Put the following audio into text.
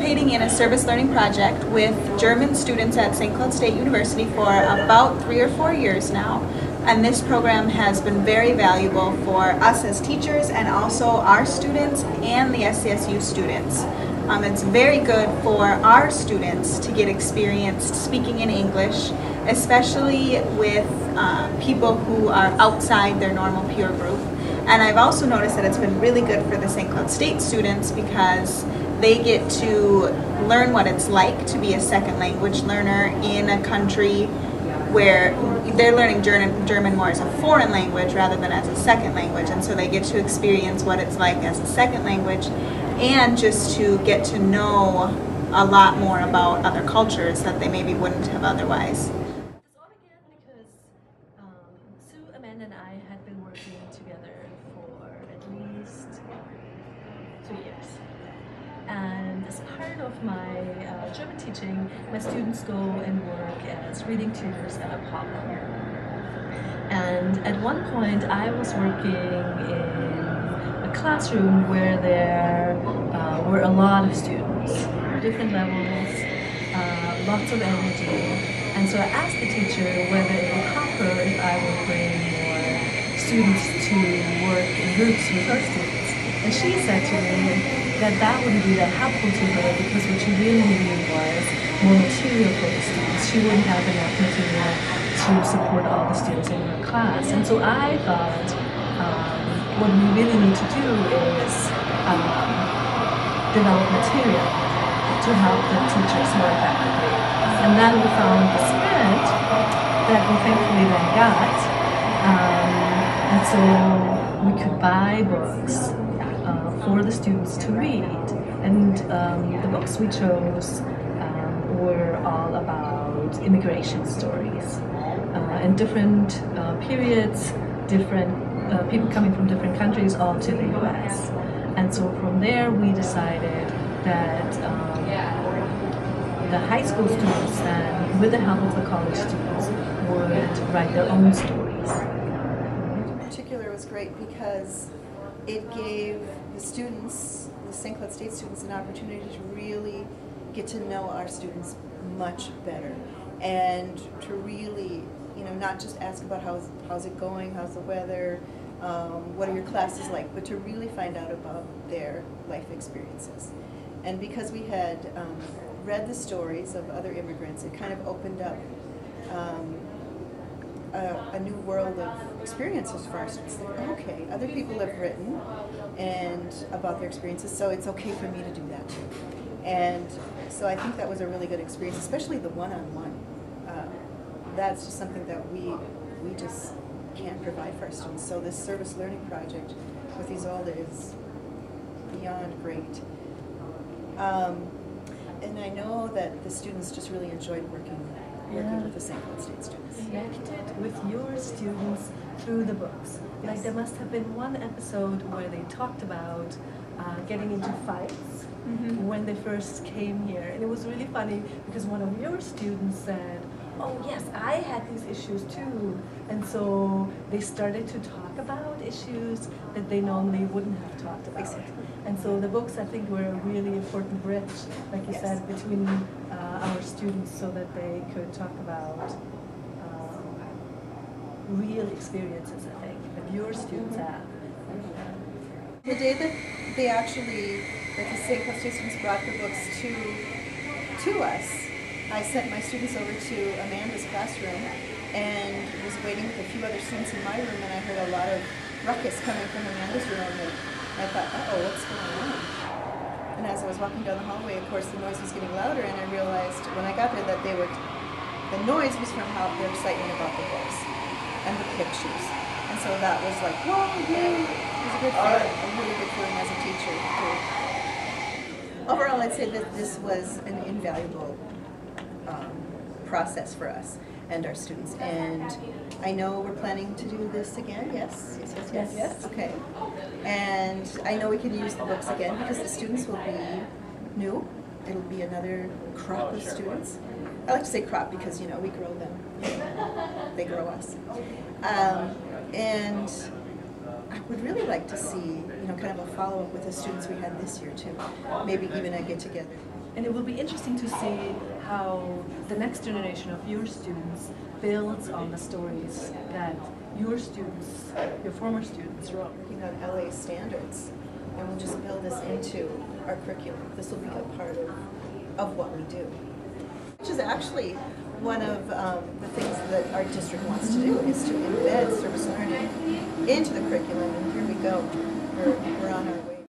participating in a service learning project with German students at St. Cloud State University for about 3 or 4 years now. And this program has been very valuable for us as teachers and also our students and the SCSU students. It's very good for our students to get experience speaking in English, especially with people who are outside their normal peer group. And I've also noticed that it's been really good for the St. Cloud State students because they get to learn what it's like to be a second language learner in a country where they're learning German more as a foreign language rather than as a second language. And so they get to experience what it's like as a second language and just to get to know a lot more about other cultures that they maybe wouldn't have otherwise. This all began because Sue, Amanda, and I had been working together for at least 2 years. And as part of my German teaching, my students go and work as reading tutors at a pub. And at one point, I was working in a classroom where there were a lot of students, different levels, lots of energy. And so I asked the teacher whether it would help her if I would bring more students to work in groups with her students. And she said to me that wouldn't be that helpful to her because what she really needed was more material for the students. She wouldn't have enough material to support all the students in her class. And so I thought what we really need to do is develop material to help the teachers more effectively. And then we found the script that we thankfully then got. And so we could buy books for the students to read. And the books we chose were all about immigration stories and different periods, different people coming from different countries all to the US. And so from there we decided that the high school students then, with the help of the college students, would write their own stories. In particular, it was great because it gave the students, the St. Cloud State students, an opportunity to really get to know our students much better and to really, not just ask about how's it going, how's the weather, what are your classes like, but to really find out about their life experiences. And because we had read the stories of other immigrants, it kind of opened up a new world of experiences for our students. Like, okay, other people have written and about their experiences, so it's okay for me to do that too. And so I think that was a really good experience, especially the one-on-one. That's just something that we just can't provide for our students. So this service learning project with Isolde is beyond great. And I know that the students just really enjoyed working with the St. Cloud State students. Connected with your students through the books. Yes. Like there must have been one episode where they talked about getting into fights when they first came here. And it was really funny because one of your students said, oh yes, I had these issues too. And so they started to talk about issues that they normally wouldn't have talked about. Exactly. And so the books, I think, were a really important bridge, like you said, between our students so that they could talk about real experiences, I think, that your students have. The day that the St. Cloud State students brought the books to us, I sent my students over to Amanda's classroom and was waiting with a few other students in my room, and I heard a lot of ruckus coming from Amanda's room, and I thought, uh-oh, what's going on? And as I was walking down the hallway, of course, the noise was getting louder, and I realized when I got there that the noise was from their excitement about the books and the pictures. And so that was like, whoa, yay! It was a good feeling, a really good feeling as a teacher, too. Overall, I'd say that this was an invaluable process for us and our students. And I know we're planning to do this again, yes? Yes. Okay. And I know we can use the books again because the students will be new. It'll be another crop of students. I like to say crop because, we grow them. They grow us. And I would really like to see, kind of a follow-up with the students we had this year too. Maybe even a get-together And it will be interesting to see how the next generation of your students builds on the stories that your students, your former students wrote. Working on LA standards, and we'll just build this into our curriculum. This will be a part of what we do. Which is actually one of the things that our district wants to do, is to embed service learning into the curriculum, and here we go. We're on our way.